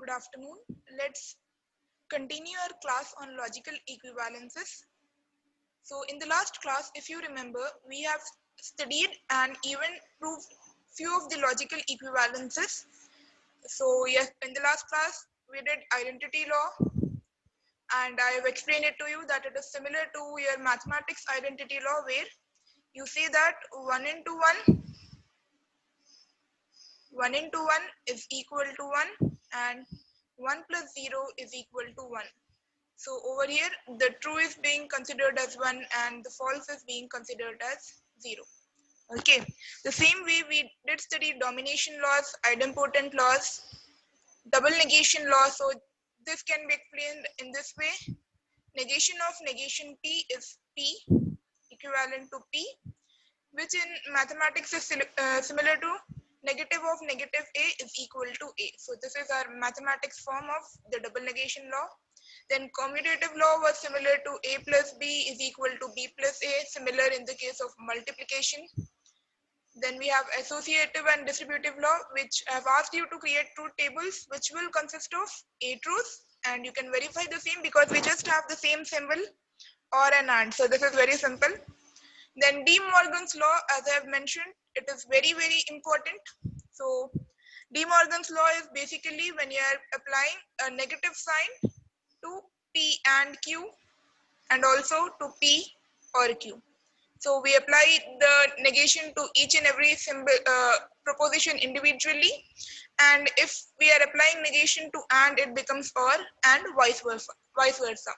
Good afternoon. Let's continue our class on logical equivalences. So in the last class, if you remember, we have studied and even proved few of the logical equivalences. So yes, in the last class, we did identity law, and I have explained it to you that it is similar to your mathematics identity law, where you see that 1 into 1 is equal to 1 and 1 plus 0 is equal to 1. So over here, the true is being considered as 1 and the false is being considered as 0. Okay, the same way we did study domination laws, idempotent laws, double negation law. So this can be explained in this way. Negation of negation P is P equivalent to P, which in mathematics is similar to negative of negative A is equal to A. So this is our mathematics form of the double negation law. Then commutative law was similar to A plus B is equal to B plus A, similar in the case of multiplication. Then we have associative and distributive law, which I've asked you to create truth tables, which will consist of A truths, and you can verify the same because we just have the same symbol or an and. So this is very simple. Then De Morgan's law, as I have mentioned, it is very, very important. So De Morgan's law is basically when you are applying a negative sign to P and Q and also to P or Q. So we apply the negation to each and every symbol proposition individually, and if we are applying negation to and, it becomes or, and vice versa.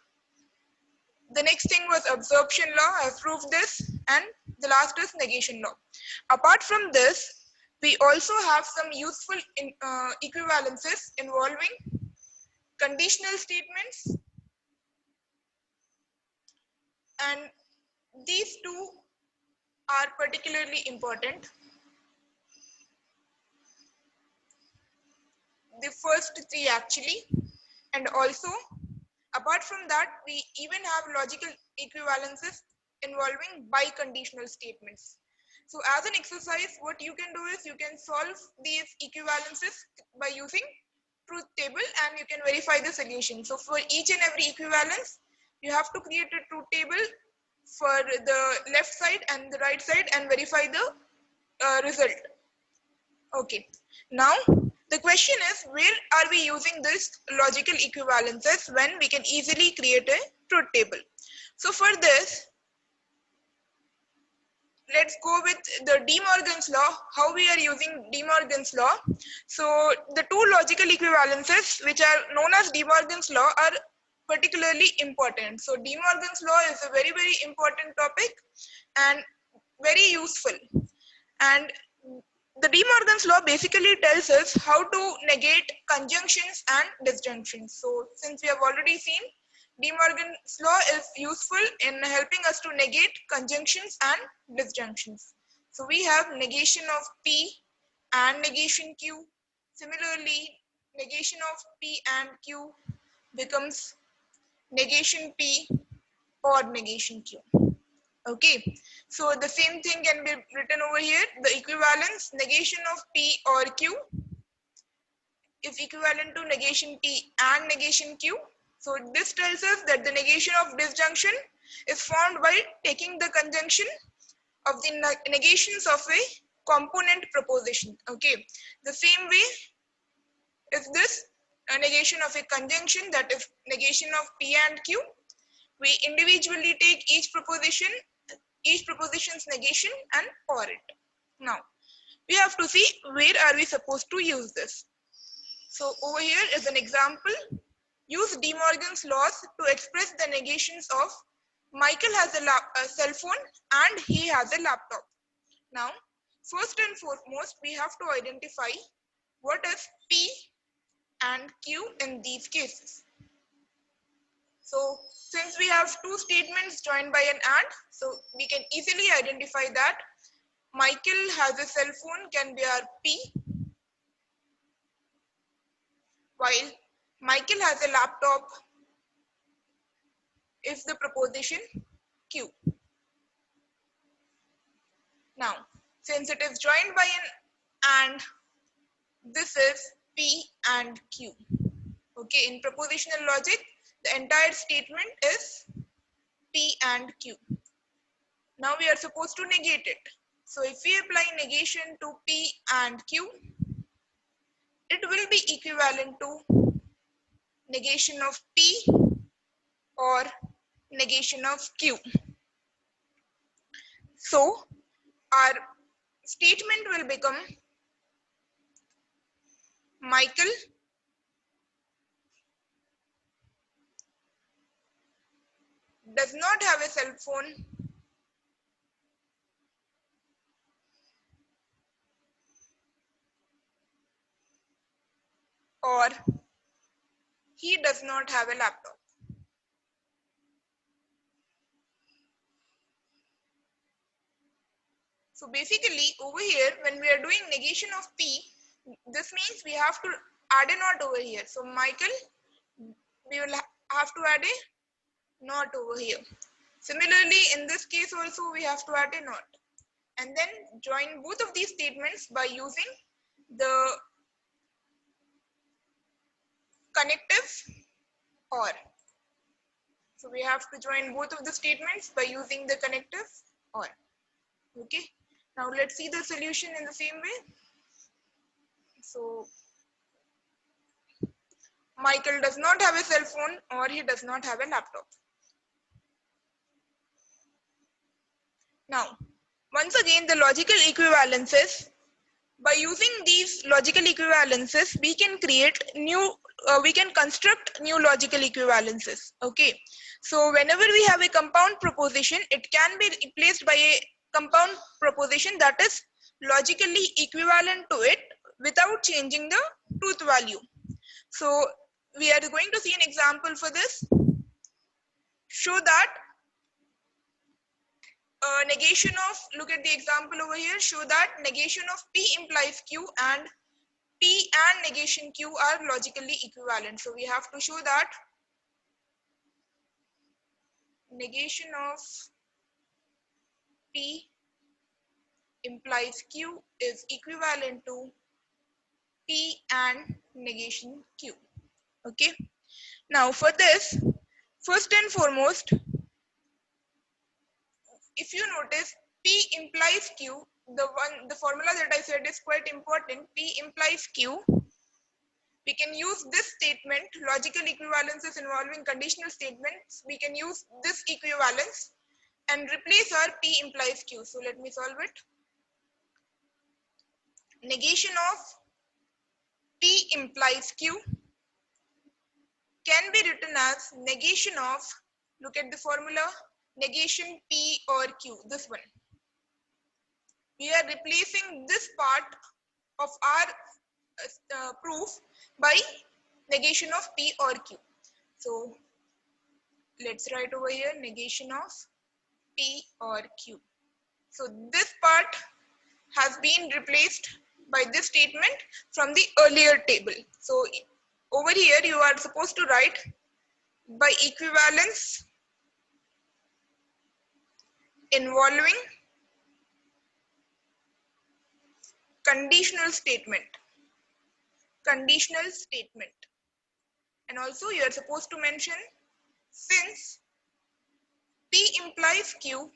The next thing was absorption law. I've proved this, and the last is negation law. Apart from this, we also have some useful equivalences involving conditional statements, and these two are particularly important. The first three actually, and also apart from that, we even have logical equivalences involving biconditional statements. So as an exercise, what you can do is you can solve these equivalences by using truth table, and you can verify the solution. So for each and every equivalence, you have to create a truth table for the left side and the right side and verify the result. Okay, now the question is, where are we using this logical equivalences when we can easily create a truth table? So for this, let's go with the De Morgan's law, how we are using De Morgan's law. So the two logical equivalences which are known as De Morgan's law are particularly important. So De Morgan's law is a very, very important topic and very useful. And the De Morgan's law basically tells us how to negate conjunctions and disjunctions. So since we have already seen, De Morgan's law is useful in helping us to negate conjunctions and disjunctions. So we have negation of P and negation Q. Similarly, negation of P and Q becomes negation P or negation Q. Okay, so the same thing can be written over here. The equivalence negation of P or Q is equivalent to negation P and negation Q. So this tells us that the negation of disjunction is formed by taking the conjunction of the negations of a component proposition. Okay, the same way is this a negation of a conjunction, that is negation of P and Q. We individually take each proposition's negation and or it. Now, we have to see where are we supposed to use this. So over here is an example. Use De Morgan's laws to express the negations of Michael has a cell phone and he has a laptop. Now, first and foremost, we have to identify what is P and Q in these cases. So since we have two statements joined by an and, so we can easily identify that Michael has a cell phone can be our P, while Michael has a laptop is the proposition Q. Now, since it is joined by an and, this is P and Q. Okay, in propositional logic, the entire statement is P and Q. Now we are supposed to negate it. So if we apply negation to P and Q, it will be equivalent to negation of P or negation of Q. So our statement will become Michael does not have a cell phone or he does not have a laptop. So basically over here, when we are doing negation of P, this means we have to add a not over here. So Michael, we will have to add a not over here. Similarly, in this case also we have to add a not. And then join both of these statements by using the connective or. So we have to join both of the statements by using the connective or. Okay. Now let's see the solution in the same way. So Michael does not have a cell phone or he does not have a laptop. Now, once again, the logical equivalences. By using these logical equivalences, we can create new, we can construct new logical equivalences. Okay. So whenever we have a compound proposition, it can be replaced by a compound proposition that is logically equivalent to it without changing the truth value. So we are going to see an example for this. Show that negation of, look at the example over here, show that negation of P implies Q and P and negation Q are logically equivalent. So we have to show that negation of P implies Q is equivalent to P and negation Q. Okay. Now for this, first and foremost, if you notice, P implies Q, the formula that I said is quite important. P implies Q. We can use this statement, logical equivalences involving conditional statements. We can use this equivalence and replace our P implies Q. So let me solve it. Negation of P implies Q can be written as negation of, look at the formula, negation P or Q, this one. We are replacing this part of our proof by negation of P or Q. So let's write over here negation of P or Q. So this part has been replaced by this statement from the earlier table. So over here you are supposed to write by equivalence involving conditional statement. Conditional statement. And also you are supposed to mention since P implies Q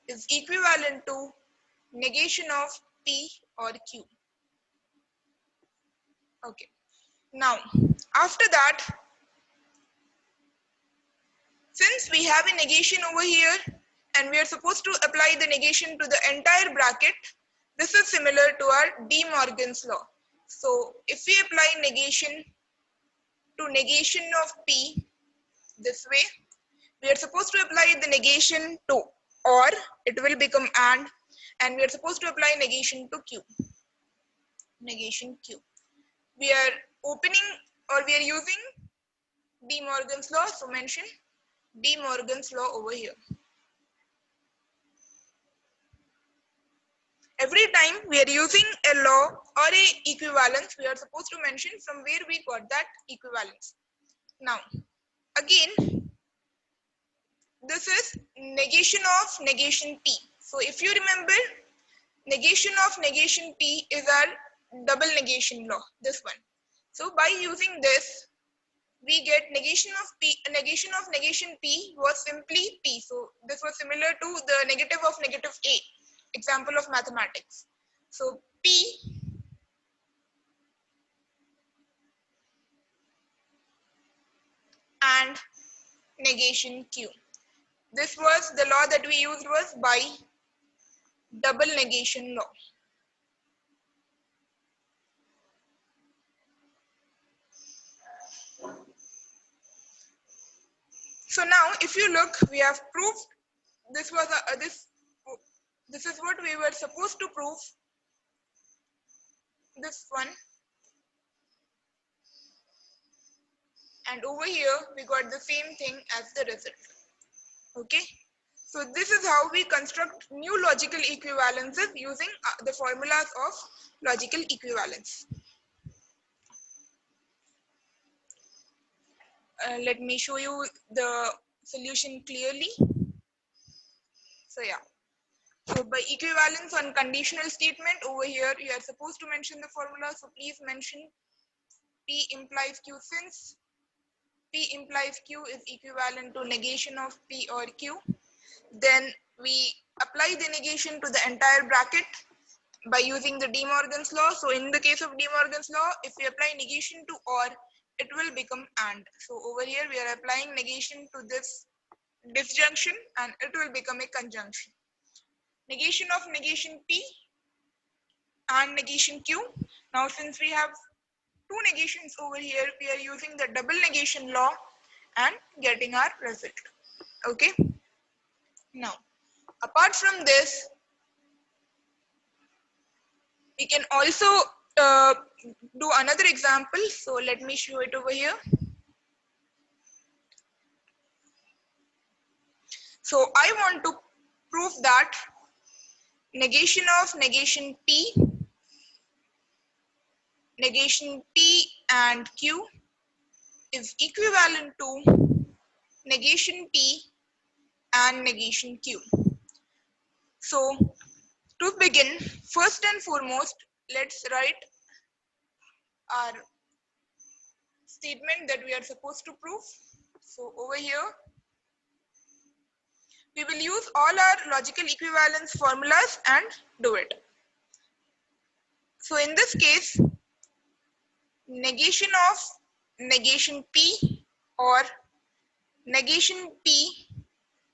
is equivalent to negation of P or Q. Okay. Now, after that, since we have a negation over here and we are supposed to apply the negation to the entire bracket, this is similar to our De Morgan's law. So if we apply negation to negation of P this way, we are supposed to apply the negation to or, it will become and we are supposed to apply negation to Q. Negation Q. We are opening or we are using De Morgan's law, so mention De Morgan's law over here. Every time we are using a law or a equivalence, we are supposed to mention from where we got that equivalence. Now, again, this is negation of negation P. So if you remember, negation of negation P is our double negation law, this one. So by using this, we get negation of P, negation P was simply P. So this was similar to the negative of negative A, example of mathematics. So P and negation Q. This was the law that we used was by double negation law. So now if you look, we have proved this was this is what we were supposed to prove, this one, and over here we got the same thing as the result. Okay, so this is how we construct new logical equivalences using the formulas of logical equivalence. Let me show you the solution clearly. So yeah, so by equivalence on conditional statement, over here you are supposed to mention the formula, so please mention P implies Q. Since P implies Q is equivalent to negation of P or Q, then we apply the negation to the entire bracket by using the De Morgan's law. So in the case of De Morgan's law, if we apply negation to or, it will become and. So over here we are applying negation to this disjunction and it will become a conjunction. Negation of negation P and negation Q. Now since we have two negations over here, we are using the double negation law and getting our result. Okay. Now, apart from this, we can also do another example. So let me show it over here. So I want to prove that negation of negation P and Q is equivalent to negation P and negation Q. So to begin, first and foremost, let's write our statement that we are supposed to prove. So over here, we will use all our logical equivalence formulas and do it. So in this case, negation of negation P or negation P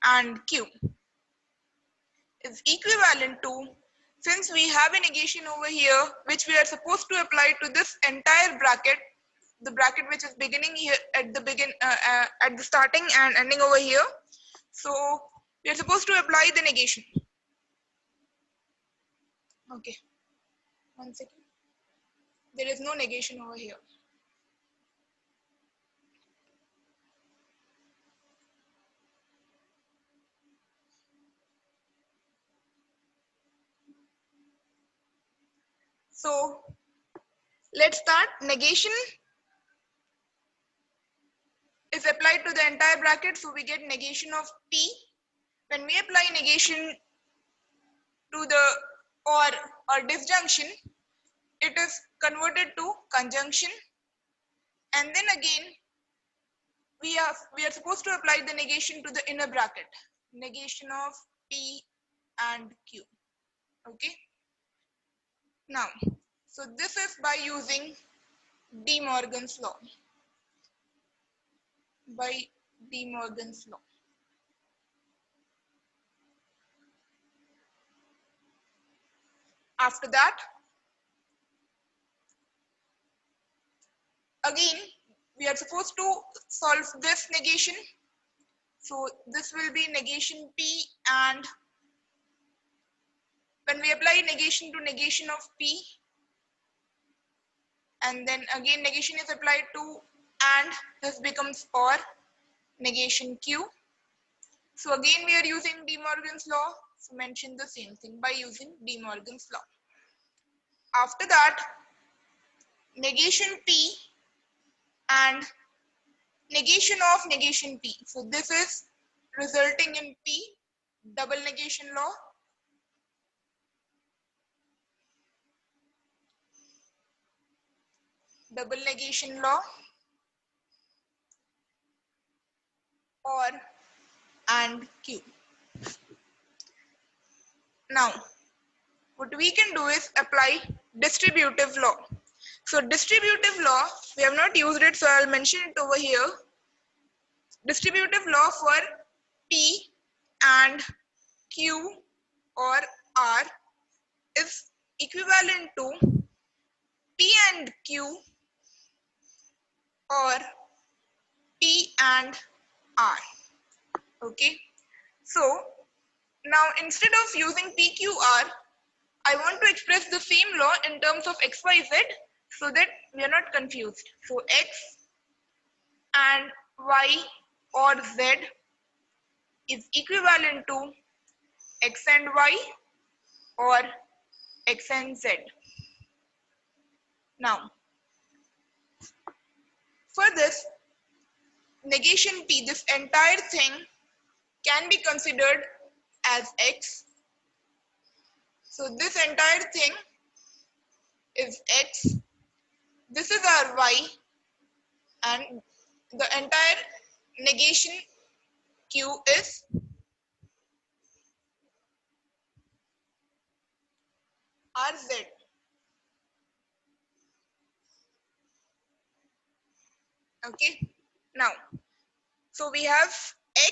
and Q is equivalent to, since we have a negation over here which we are supposed to apply to this entire bracket, the bracket which is beginning here at the starting and ending over here. So we are supposed to apply the negation. Okay, 1 second. There is no negation over here. So let's start. Negation is applied to the entire bracket, so we get negation of P. When we apply negation to the or disjunction, it is converted to conjunction, and then again we are supposed to apply the negation to the inner bracket, negation of P and Q. Okay. Now, so this is by using De Morgan's law. By De Morgan's law. After that, again, we are supposed to solve this negation. So this will be negation P, and when we apply negation to negation of P, and then again negation is applied to, and this becomes or negation Q. So again we are using De Morgan's law, so mention the same thing by using De Morgan's law. After that, negation P and negation of negation P. So this is resulting in P, double negation law. Double negation law. Q. Now, what we can do is apply distributive law. So distributive law, we have not used it, so I'll mention it over here. Distributive law for P and Q or R is equivalent to P and Q or P and R. Okay. So now instead of using PQR, I want to express the same law in terms of XYZ so that we are not confused. So X and Y or Z is equivalent to X and Y or X and Z. Now, for this negation P, this entire thing can be considered as X. So this entire thing is X. This is our Y, and the entire negation Q is RZ. Okay. Now, so we have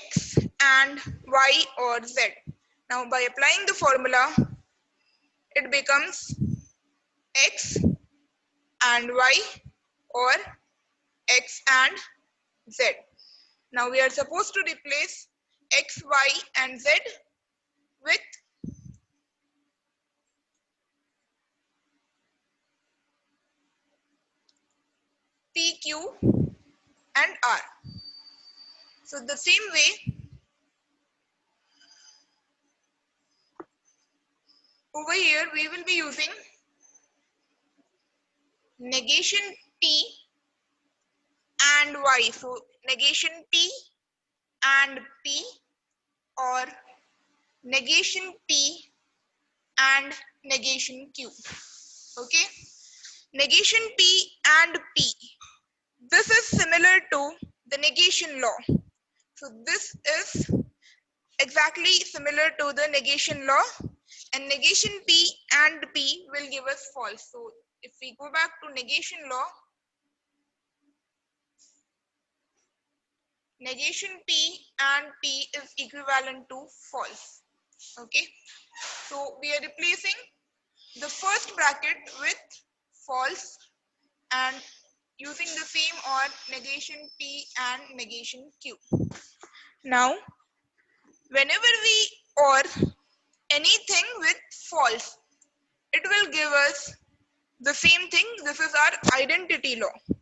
X and Y or Z. Now, by applying the formula, it becomes X and Y or X and Z. Now, we are supposed to replace X, Y, and Z with P, Q, and R. So, the same way, over here, we will be using negation P and Y. So, negation P and P or negation P and negation Q. Okay. Negation P and P. This is similar to the negation law. So this is exactly similar to the negation law, and negation P and P will give us false. So if we go back to negation law, negation P and P is equivalent to false. Okay. So we are replacing the first bracket with false and using the same or negation P and negation Q. Now, whenever we or anything with false, it will give us the same thing. This is our identity law.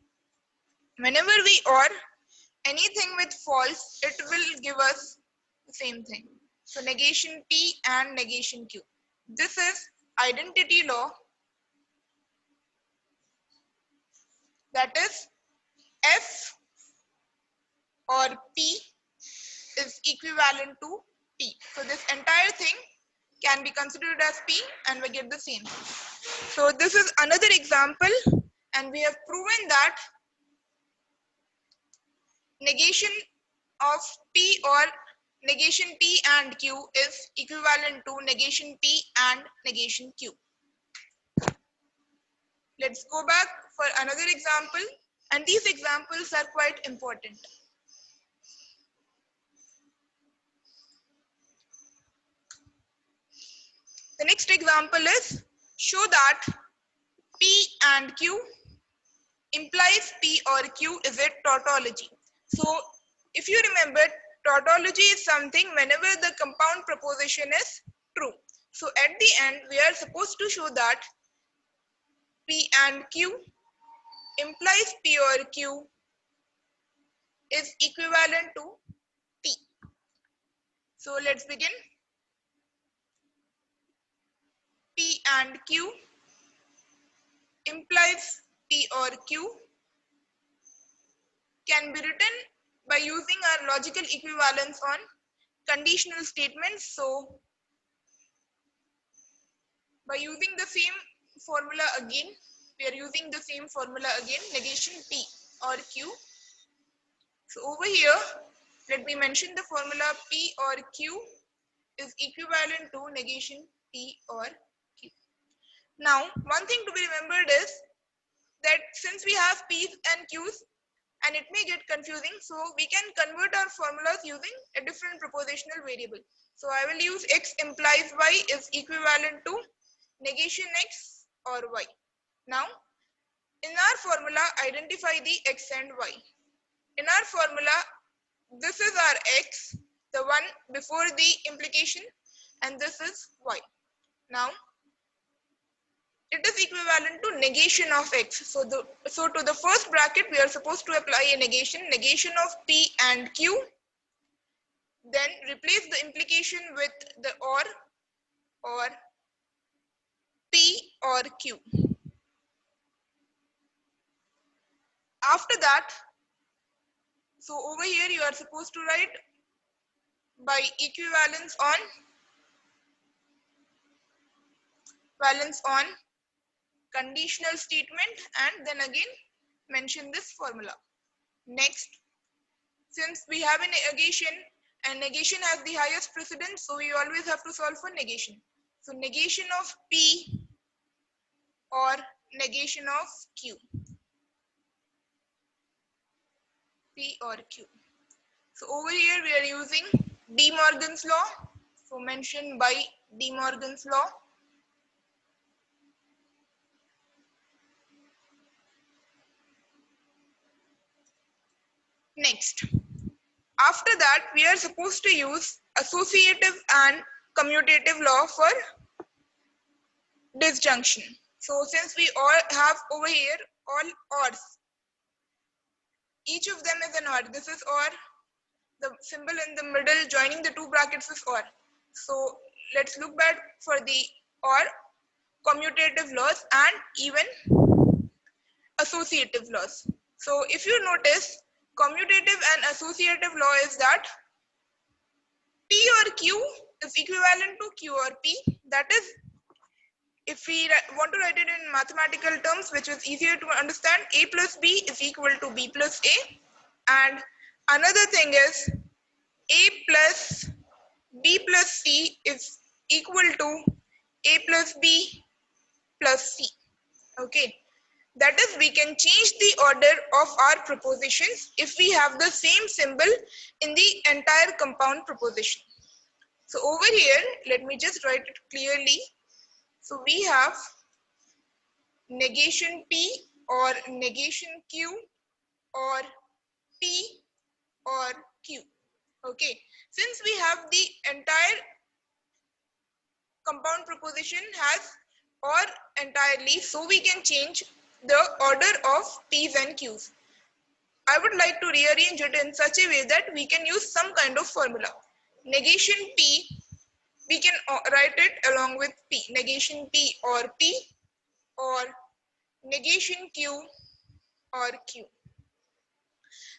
Whenever we or anything with false, it will give us the same thing. So negation P and negation Q. This is identity law. That is F or P is equivalent to P. So this entire thing can be considered as P and we get the same. So this is another example, and we have proven that negation of P or negation P and Q is equivalent to negation P and negation Q. Let's go back for another example, and these examples are quite important. The next example is show that P and Q implies P or Q is a tautology. So if you remember, tautology is something whenever the compound proposition is true. So at the end, we are supposed to show that P and Q implies P or Q is equivalent to P. So let's begin. P and Q implies P or Q can be written by using our logical equivalence on conditional statements. So by using the same formula again, we are using the same formula again, negation P or Q. So over here, let me mention the formula P or Q is equivalent to negation P or Q. Now, one thing to be remembered is that since we have P's and Q's and it may get confusing, so we can convert our formulas using a different propositional variable. So I will use X implies Y is equivalent to negation X or Y. Now, in our formula, identify the X and Y. In our formula, this is our X, the one before the implication, and this is Y. Now, it is equivalent to negation of X. So to the first bracket, we are supposed to apply a negation of P and Q. Then replace the implication with the or P or Q. After that, so over here you are supposed to write by equivalence on conditional statement and then again mention this formula. Next, since we have a negation and negation has the highest precedence, so we always have to solve for negation. So negation of P or negation of Q. P or Q. So over here we are using De Morgan's law. So mentioned by De Morgan's law. Next, after that we are supposed to use associative and commutative law for disjunction. So since we all have over here all ORs, each of them is an OR. This is OR, the symbol in the middle joining the two brackets is OR. So let's look back for the OR, commutative laws and even associative laws. So if you notice, commutative and associative law is that P or Q is equivalent to Q or P. That is, if we want to write it in mathematical terms, which is easier to understand, A plus B is equal to B plus A. And another thing is A plus B plus C is equal to A plus B plus C. Okay. That is, we can change the order of our propositions if we have the same symbol in the entire compound proposition. So over here, let me just write it clearly. So we have negation P or negation Q or P or Q. Okay, since we have the entire compound proposition has or entirely, so we can change the order of P's and Q's. I would like to rearrange it in such a way that we can use some kind of formula. Negation P, we can write it along with P. Negation P or P or negation Q or Q.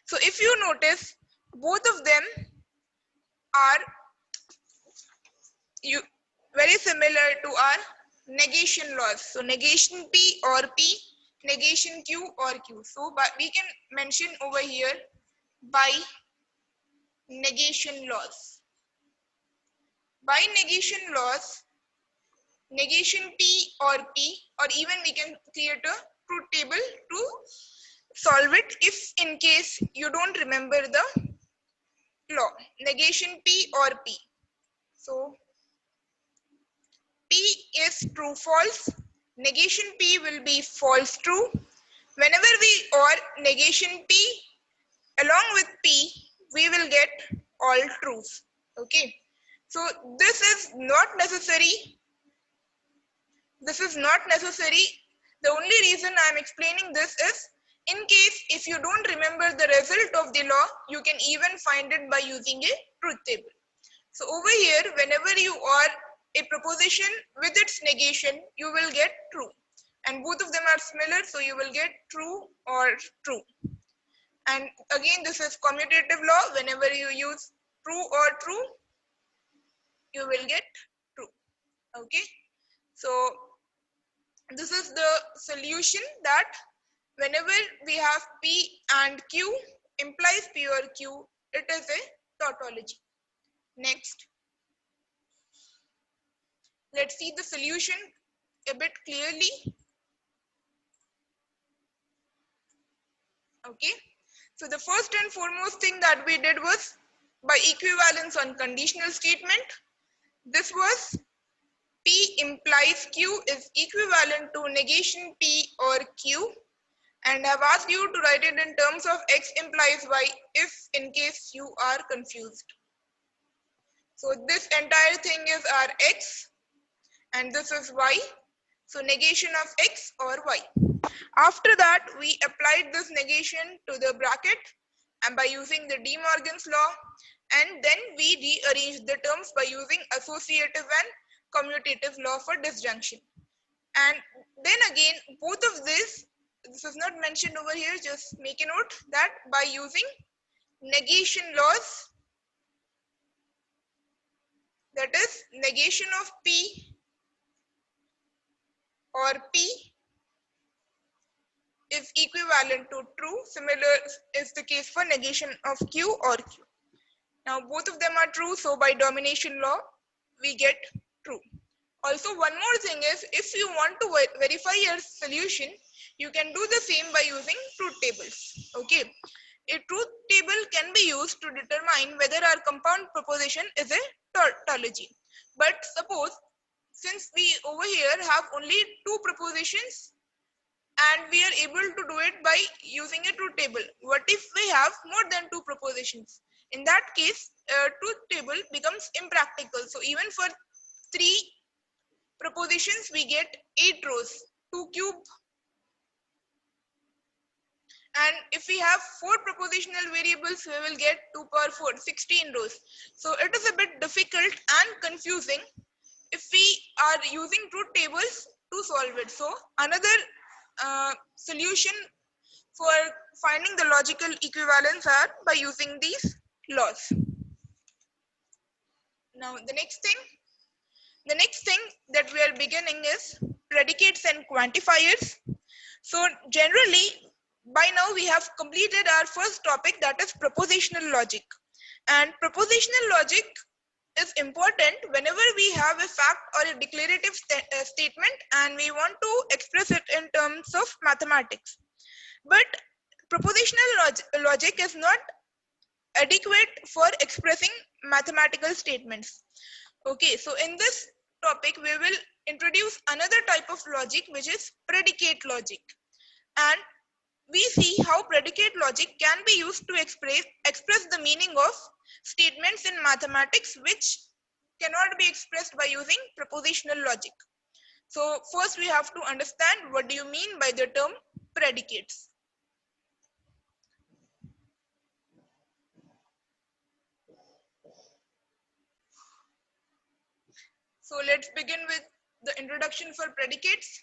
So if you notice, both of them are very similar to our negation laws. So negation P or P, negation Q or Q. So but we can mention over here by negation laws. By negation laws, negation P or P, or even we can create a truth table to solve it if in case you don't remember the law. Negation P or P. So P is true false, negation P will be false true. Whenever we or negation P along with P, we will get all truths. Okay, so this is not necessary. This is not necessary. The only reason I am explaining this is in case if you don't remember the result of the law, you can even find it by using a truth table. So over here, whenever you or a proposition with its negation, you will get true. And both of them are similar, so you will get true or true. And again, this is commutative law. Whenever you use true or true, you will get true. Okay. So this is the solution, that whenever we have P and Q implies P or Q, it is a tautology. Next, let's see the solution a bit clearly. Okay, so the first and foremost thing that we did was by equivalence on conditional statement. This was P implies Q is equivalent to negation P or Q, and I've asked you to write it in terms of X implies Y if in case you are confused. So this entire thing is our X and this is Y. So negation of X or Y. After that, we applied this negation to the bracket and by using the De Morgan's law, and then we rearranged the terms by using associative and commutative law for disjunction. And then again, both of this is not mentioned over here, just make a note that by using negation laws, that is negation of P or P is equivalent to true. Similar is the case for negation of Q or Q. Now both of them are true, so by domination law, we get true. Also, one more thing is, if you want to verify your solution, you can do the same by using truth tables. Okay, a truth table can be used to determine whether our compound proposition is a tautology. But suppose, since we over here have only two propositions and we are able to do it by using a truth table, what if we have more than two propositions? In that case, truth table becomes impractical. So even for 3 propositions, we get 8 rows, 2 cube. And if we have 4 propositional variables, we will get 2 power 4, 16 rows. So it is a bit difficult and confusing if we are using truth tables to solve it. So another solution for finding the logical equivalence are by using these laws. Now the next thing that we are beginning is predicates and quantifiers. So generally, by now we have completed our first topic, that is propositional logic. And propositional logic is important whenever we have a fact or a declarative statement and we want to express it in terms of mathematics. But propositional logic is not adequate for expressing mathematical statements. Okay, so in this topic, we will introduce another type of logic, which is predicate logic. And we see how predicate logic can be used to express the meaning of statements in mathematics, which cannot be expressed by using propositional logic. So first we have to understand what do you mean by the term predicates. So let's begin with the introduction for predicates.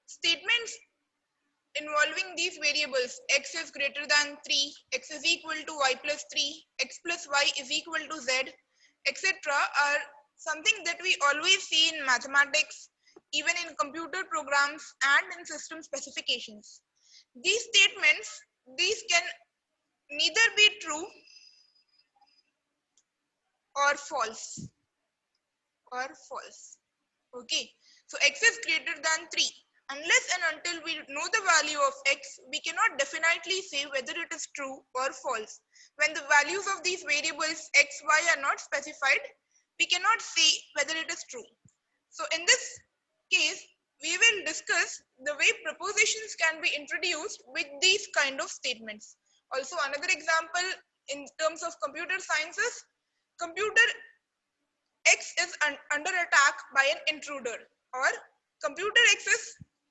Statements involving these variables, x is greater than 3, x is equal to y plus 3, x plus y is equal to z, etc. are something that we always see in mathematics, even in computer programs and in system specifications. These statements, these can neither be true or false. Okay, so x is greater than 3. Unless and until we know the value of x, we cannot definitely say whether it is true or false. When the values of these variables x, y are not specified, we cannot say whether it is true. So in this case, we will discuss the way propositions can be introduced with these kind of statements. Also, another example in terms of computer sciences, computer X is under attack by an intruder, or computer X is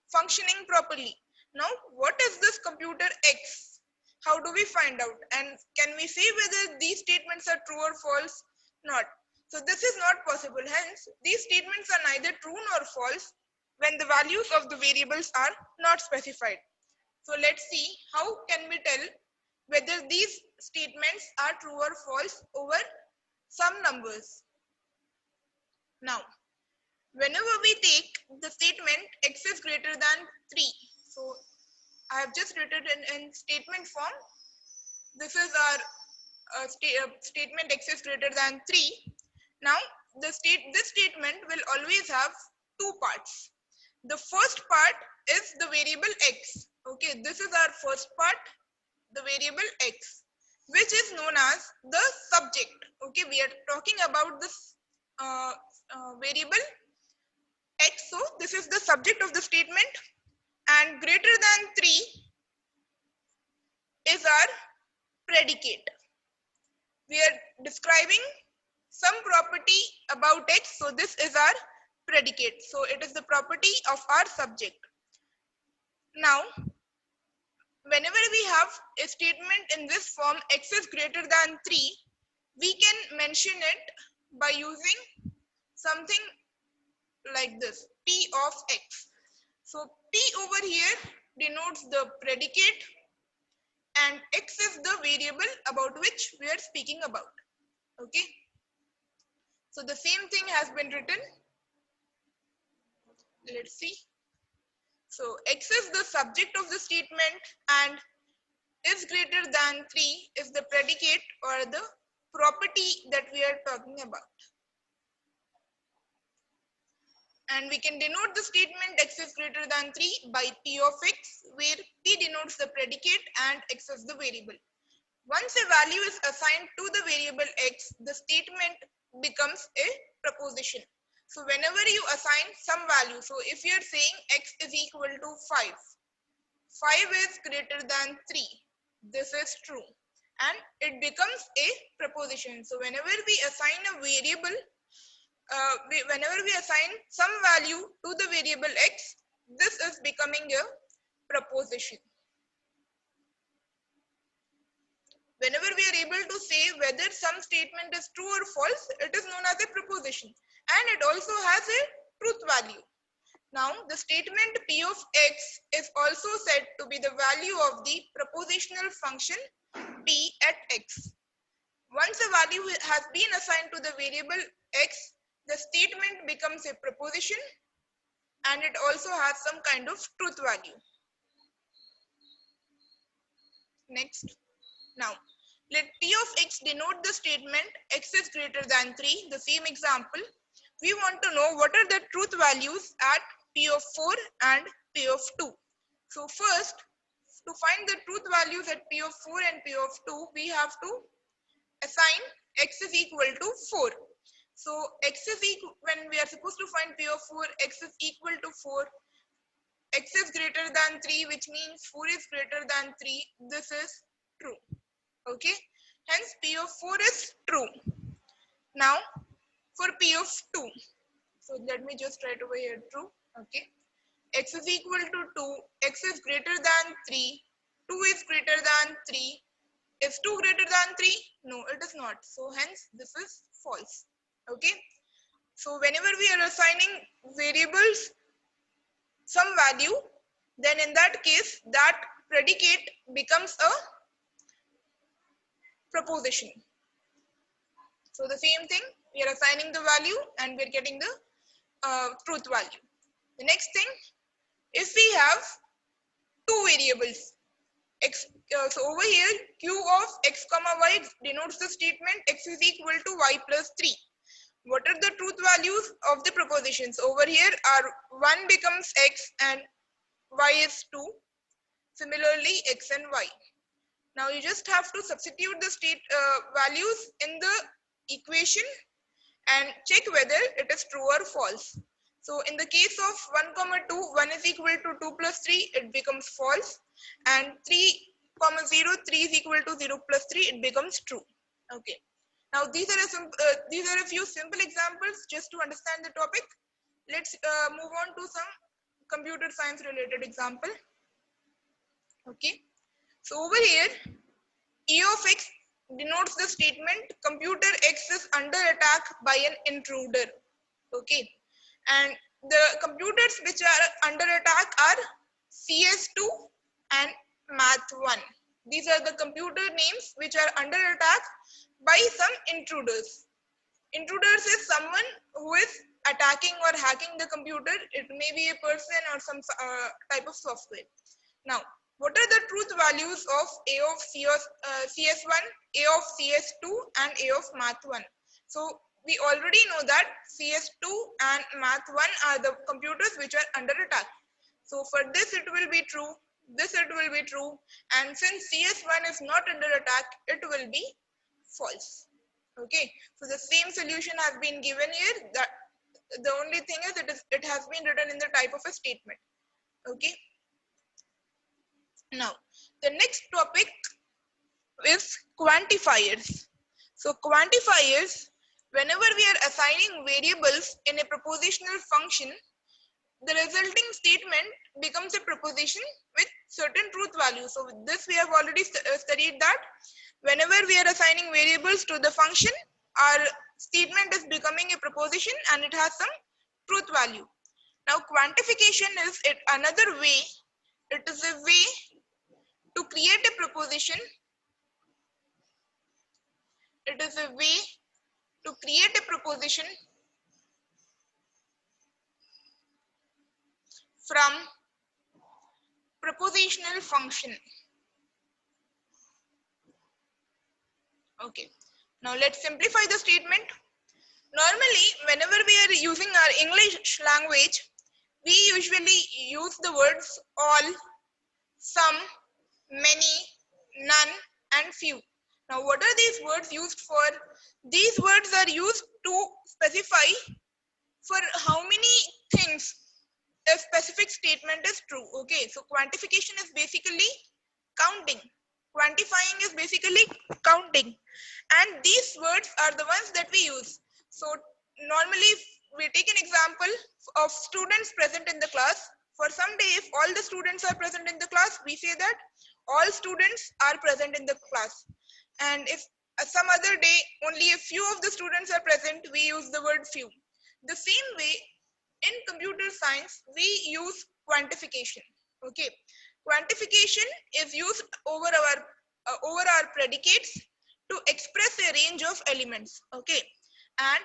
functioning properly. Now, what is this computer X? How do we find out? And can we say whether these statements are true or false? Not. So this is not possible. Hence, these statements are neither true nor false when the values of the variables are not specified. So let's see how can we tell whether these statements are true or false over some numbers. Now, whenever we take the statement x is greater than 3, so I have just written in statement form. This is our statement x is greater than 3. Now this statement will always have two parts. The first part is the variable x. Okay, this is our first part, the variable x, which is known as the subject. Okay, we are talking about this variable x, so this is the subject of the statement, and greater than 3 is our predicate. We are describing some property about x, so this is our predicate. So it is the property of our subject. Now, whenever we have a statement in this form, x is greater than 3, we can mention it by using something like this, p of x. So p over here denotes the predicate and x is the variable about which we are speaking about. Okay. So the same thing has been written. Let's see. So x is the subject of the statement and is greater than 3 is the predicate or the property that we are talking about. And we can denote the statement x is greater than 3 by p of x, where p denotes the predicate and x is the variable. Once a value is assigned to the variable x, the statement becomes a proposition. So whenever you assign some value, so if you are saying x is equal to 5, 5 is greater than 3, this is true, and it becomes a proposition. So whenever we assign a variable, whenever we assign some value to the variable x, this is becoming a proposition. Whenever we are able to say whether some statement is true or false, it is known as a proposition, and it also has a truth value. Now, the statement p of x is also said to be the value of the propositional function p at x. Once a value has been assigned to the variable x, the statement becomes a proposition and it also has some kind of truth value. Next. Now, let p of x denote the statement x is greater than 3. The same example. We want to know what are the truth values at p of 4 and p of 2. So first, to find the truth values at p of 4 and p of 2, we have to assign x is equal to 4. So x is equal, when we are supposed to find p of 4, x is equal to 4. X is greater than 3, which means 4 is greater than 3. This is true. Okay. Hence p of 4 is true. Now for p of 2. So let me just write over here true. Okay. X is equal to 2. X is greater than 3. 2 is greater than 3. Is 2 greater than 3? No, it is not. So hence this is false. Okay. So whenever we are assigning variables some value, then in that case that predicate becomes a proposition. So the same thing, we are assigning the value and we are getting the truth value. The next thing, if we have two variables, x, so over here q of x comma y denotes the statement x is equal to y plus 3. What are the truth values of the propositions? Over here are 1 becomes x and y is 2. Similarly x and y. Now you just have to substitute the values in the equation and check whether it is true or false. So in the case of 1 comma 2, 1 is equal to 2 plus 3, it becomes false, and 3 comma 0, 3 is equal to 0 plus 3, it becomes true. Okay. Now these are a few simple examples just to understand the topic. Let's move on to some computer science related example. Okay. So over here, E of x denotes the statement computer X is under attack by an intruder. Okay. And the computers which are under attack are CS2 and Math1. These are the computer names which are under attack by some intruders. Intruders is someone who is attacking or hacking the computer. It may be a person or some type of software. Now, what are the truth values of A of CS1, A of CS2 and A of Math1. So we already know that CS2 and Math1 are the computers which are under attack. So for this it will be true, this it will be true, and since CS1 is not under attack, it will be false. Okay, so the same solution has been given here. That the only thing is it has been written in the type of a statement. Okay. Now the next topic is quantifiers. So quantifiers, whenever we are assigning variables in a propositional function, the resulting statement becomes a proposition with certain truth values. So with this we have already studied that whenever we are assigning variables to the function, our statement is becoming a proposition and it has some truth value. Now quantification is another way. It is a way to create a proposition. It is a way to create a proposition from propositional function. Okay. Now let's simplify the statement. Normally, whenever we are using our English language, we usually use the words all, some, many, none, and few. Now, what are these words used for? These words are used to specify for how many things a specific statement is true. Okay, so quantification is basically counting. Quantifying is basically counting. And these words are the ones that we use. So normally we take an example of students present in the class. For some day, if all the students are present in the class, we say that all students are present in the class. And if some other day only a few of the students are present, we use the word few. The same way in computer science, we use quantification. Okay, quantification is used over our predicates to express a range of elements. Okay, and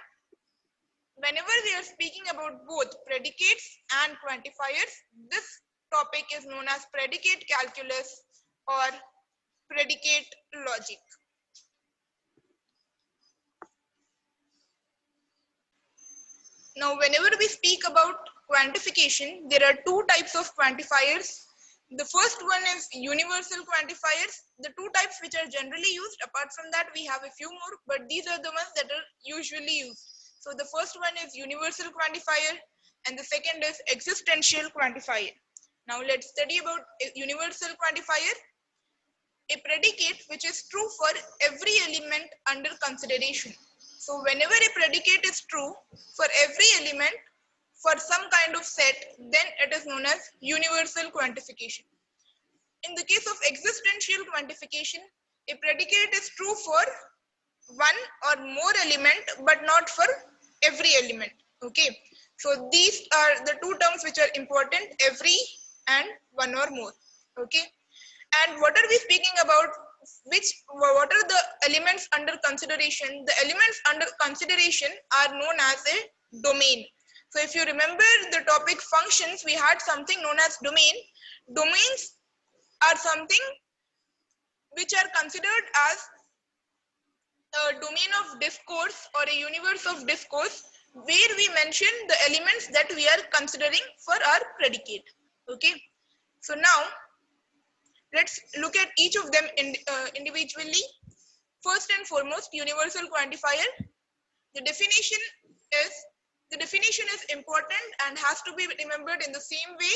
whenever we are speaking about both predicates and quantifiers, this topic is known as predicate calculus or predicate logic. Now, whenever we speak about quantification, there are two types of quantifiers. The first one is universal quantifiers. The two types which are generally used. Apart from that, we have a few more, but these are the ones that are usually used. So the first one is universal quantifier and the second is existential quantifier. Now let's study about a universal quantifier. A predicate which is true for every element under consideration. So whenever a predicate is true for every element for some kind of set, then it is known as universal quantification. In the case of existential quantification, a predicate is true for one or more element but not for every element. Okay, so these are the two terms which are important, every and one or more. Okay, and what are we speaking about? What are the elements under consideration? The elements under consideration are known as a domain. So if you remember the topic functions, we had something known as domain. Domains are something which are considered as a domain of discourse or a universe of discourse where we mention the elements that we are considering for our predicate. Okay, so now let's look at each of them individually. First and foremost, universal quantifier. The definition is important and has to be remembered in the same way.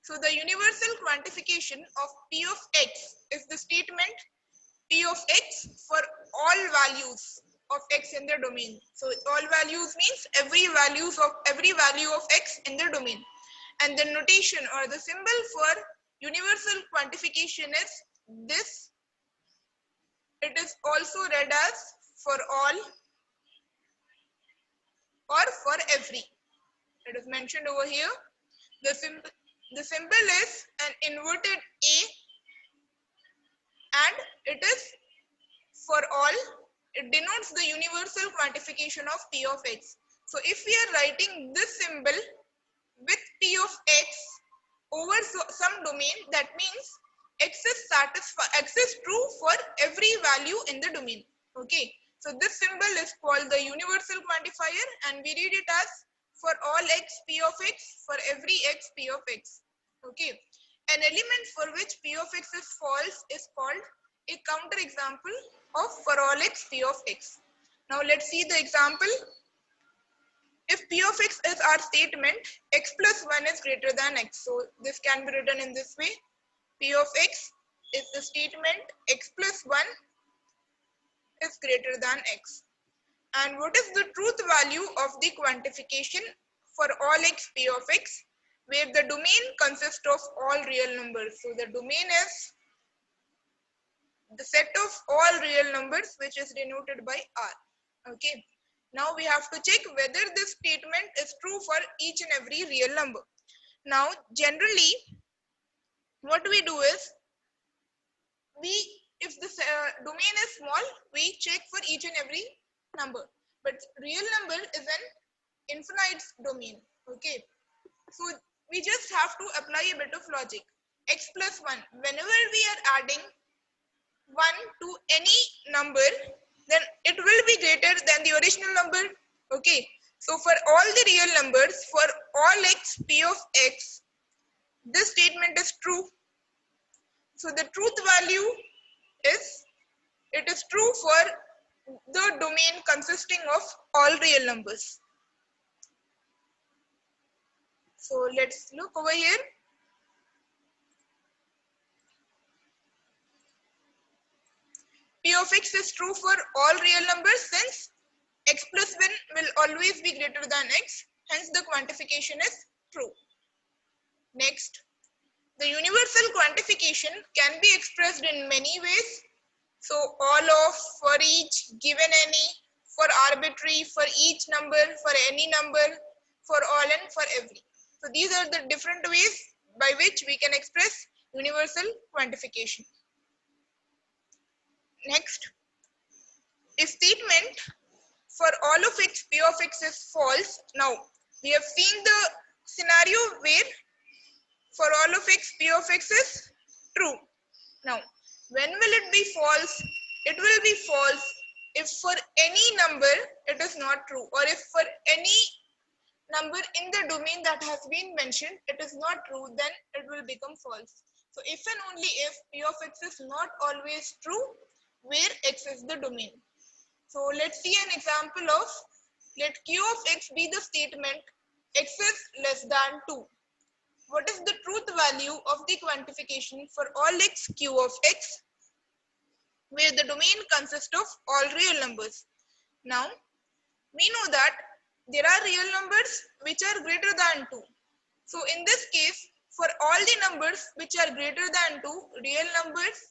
So the universal quantification of P of X is the statement P of X for all values of X in the domain. So all values means every value of X in the domain. And the notation or the symbol for universal quantification is this. It is also read as for all or for every. It is mentioned over here. The symbol is an inverted A and it is for all. It denotes the universal quantification of P of X. So if we are writing this symbol with P of X over some domain, that means X is true for every value in the domain. Okay, so this symbol is called the universal quantifier, and we read it as for all x p of x, for every x p of x. Okay, an element for which p of x is false is called a counterexample of for all x p of x. Now let's see the example. If p of x is our statement, x plus 1 is greater than x. So this can be written in this way. P of x is the statement x plus 1 is greater than x. And what is the truth value of the quantification for all x p of x, where the domain consists of all real numbers? So the domain is the set of all real numbers, which is denoted by R. Okay. Now we have to check whether this statement is true for each and every real number. Now generally what we do is, if the domain is small, we check for each and every number, but real number is an infinite domain. Okay, so we just have to apply a bit of logic. X plus 1, whenever we are adding 1 to any number, then it will be greater than the original number. Okay, so for all the real numbers, for all x p of x, this statement is true. So the truth value is, it is true for the domain consisting of all real numbers. So let's look over here. P of x is true for all real numbers since x plus 1 will always be greater than x. Hence the quantification is true. Next, the universal quantification can be expressed in many ways. So all of, for each, given any, for arbitrary, for each number, for any number, for all, and for every. So these are the different ways by which we can express universal quantification. Next, a statement for all of x p of x is false. Now we have seen the scenario where for all of x p of x is true. Now when will it be false? It will be false if for any number it is not true, or if for any number in the domain that has been mentioned it is not true, then it will become false. So if and only if p of x is not always true where x is the domain. So let's see an example of, let q of x be the statement x is less than 2. What is the truth value of the quantification for all x q of x, where the domain consists of all real numbers? Now we know that there are real numbers which are greater than 2. So in this case, for all the numbers which are greater than 2, real numbers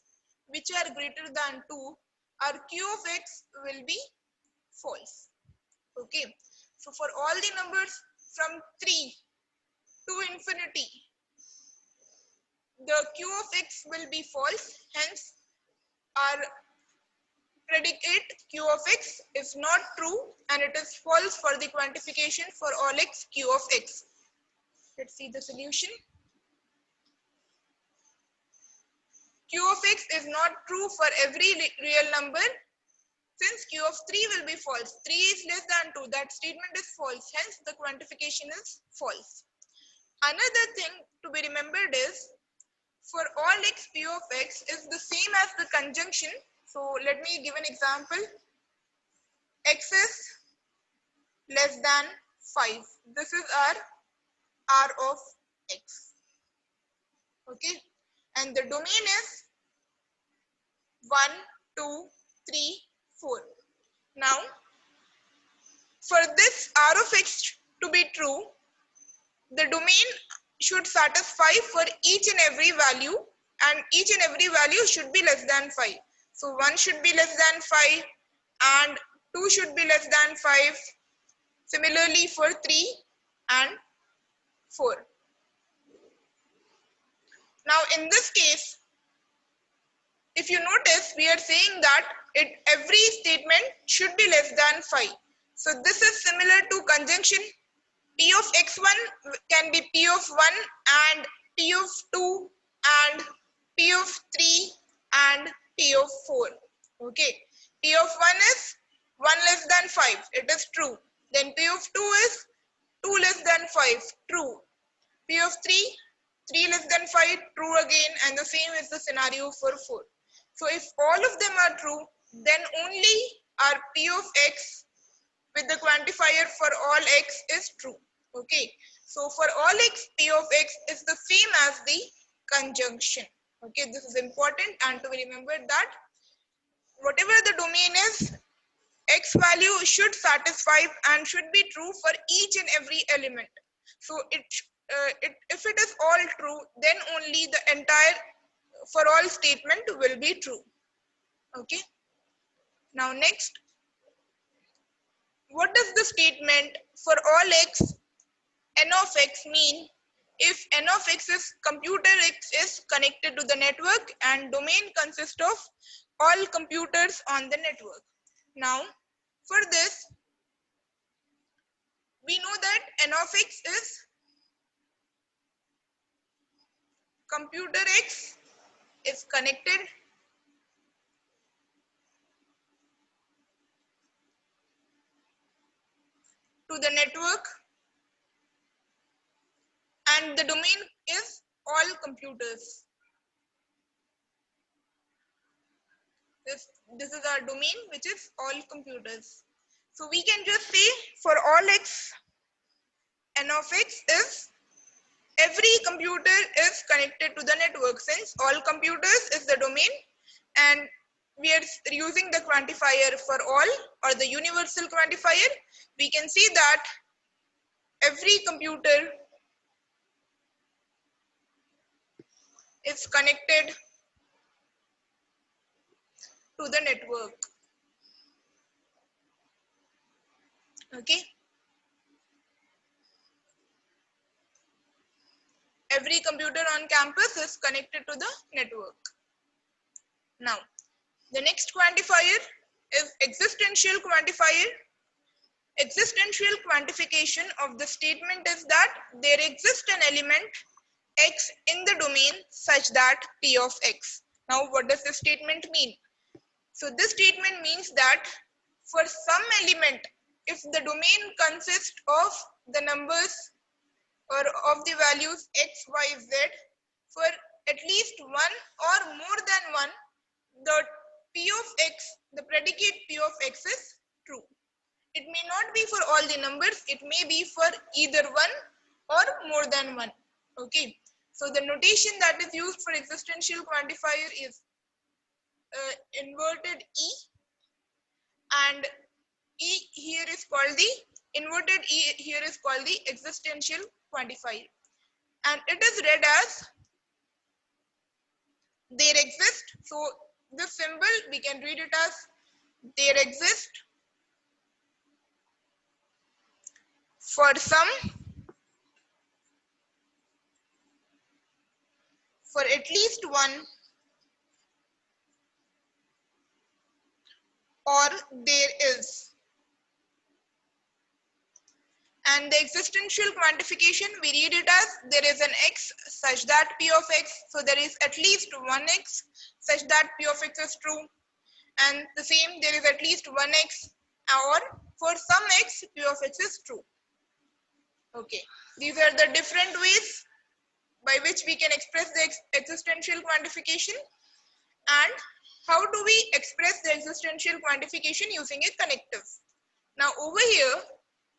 which are greater than 2, our q of x will be false. Okay, so for all the numbers from 3 to infinity, the q of x will be false. Hence our predicate q of x is not true, and it is false for the quantification for all x q of x. Let's see the solution. Q of x is not true for every real number since q of 3 will be false. 3 is less than 2. That statement is false. Hence the quantification is false. Another thing to be remembered is, for all x p of x is the same as the conjunction. So let me give an example. X is less than 5. This is our R of x. Okay, and the domain is 1, 2, 3, 4. Now for this R of x to be true, the domain should satisfy for each and every value, and each and every value should be less than 5. So 1 should be less than 5 and 2 should be less than 5. Similarly for 3 and 4. Now in this case, if you notice, we are saying that every statement should be less than 5. So this is similar to conjunction. P of x1 can be P of 1 and P of 2 and P of 3 and P of 4. Okay. P of 1 is 1 less than 5. It is true. Then P of 2 is 2 less than 5. True. P of 3, 3 less than 5. True again. And the same is the scenario for 4. So if all of them are true, then only our P of x with the quantifier for all x is true. Okay. So for all x, P of x is the same as the conjunction. Okay, this is important, and to be remembered that whatever the domain is, x value should satisfy and should be true for each and every element. So if it is all true, then only the entire for all statement will be true. Okay. Now next, what does the statement for all x n of x mean if n of x is computer x is connected to the network and domain consists of all computers on the network? Now, for this, we know that n of x is computer x is connected to the network and the domain is all computers. This is our domain, which is all computers. So we can just say for all x, n of x is every computer is connected to the network. Since all computers is the domain and we are using the quantifier for all or the universal quantifier, we can see that every computer is connected to the network. Okay. Every computer on campus is connected to the network. Now, the next quantifier is existential quantifier. Existential quantification of the statement is that there exists an element x in the domain such that P of x. Now, what does this statement mean? So this statement means that for some element, if the domain consists of the numbers or of the values x, y, z, for at least one or more than one, the P of x, the predicate P of x is true. It may not be for all the numbers, it may be for either one or more than one. Okay. So the notation that is used for existential quantifier is inverted E, and E here is called the inverted E here is called the existential quantifier, and it is read as there exist. So this symbol we can read it as there exist for some, for at least one, or there is. And the existential quantification, we read it as there is an x such that P of x, so there is at least one x such that P of x is true, and the same there is at least one x, or for some x P of x is true. Okay, these are the different ways by which we can express the existential quantification. And how do we express the existential quantification using a connective? Now over here,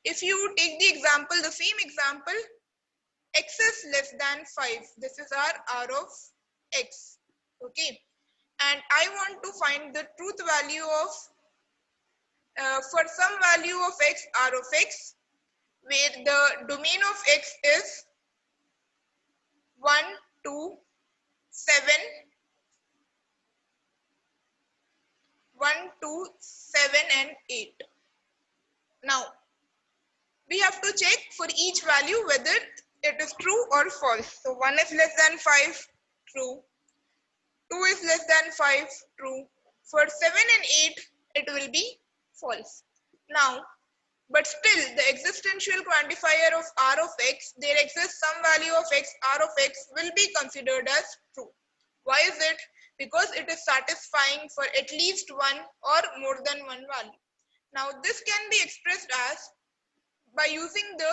if you take the example, the same example, x is less than 5. This is our r of x. Okay. And I want to find the truth value of, for some value of x, r of x, where the domain of x is 1, 2, 7, 1, 2, 7, and 8. Now, we have to check for each value whether it is true or false. So 1 is less than 5, true. 2 is less than 5, true. For 7 and 8, it will be false. Now, but still the existential quantifier of r of x, there exists some value of x, r of x will be considered as true. Why is it? Because it is satisfying for at least one or more than one value. Now this can be expressed as by using the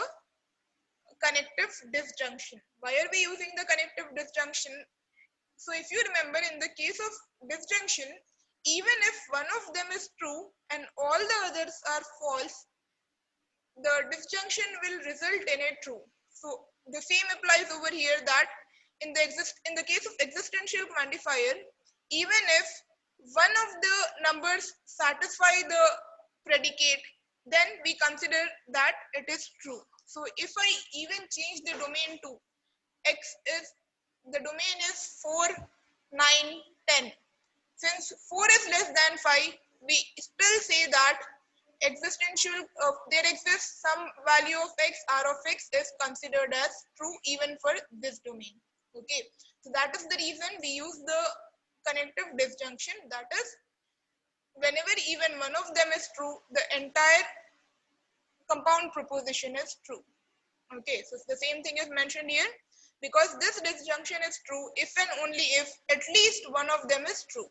connective disjunction. Why are we using the connective disjunction? So if you remember, in the case of disjunction, even if one of them is true and all the others are false, the disjunction will result in a true. So the same applies over here, that in the case of existential quantifier, even if one of the numbers satisfy the predicate, then we consider that it is true. So if I even change the domain to x is, the domain is 4, 9, 10. Since 4 is less than 5, we still say that existential there exists some value of x, r of x is considered as true even for this domain. Okay, so that is the reason we use the connective disjunction. That is, whenever even one of them is true, the entire compound proposition is true. Okay, so the same thing is mentioned here, because this disjunction is true if and only if at least one of them is true.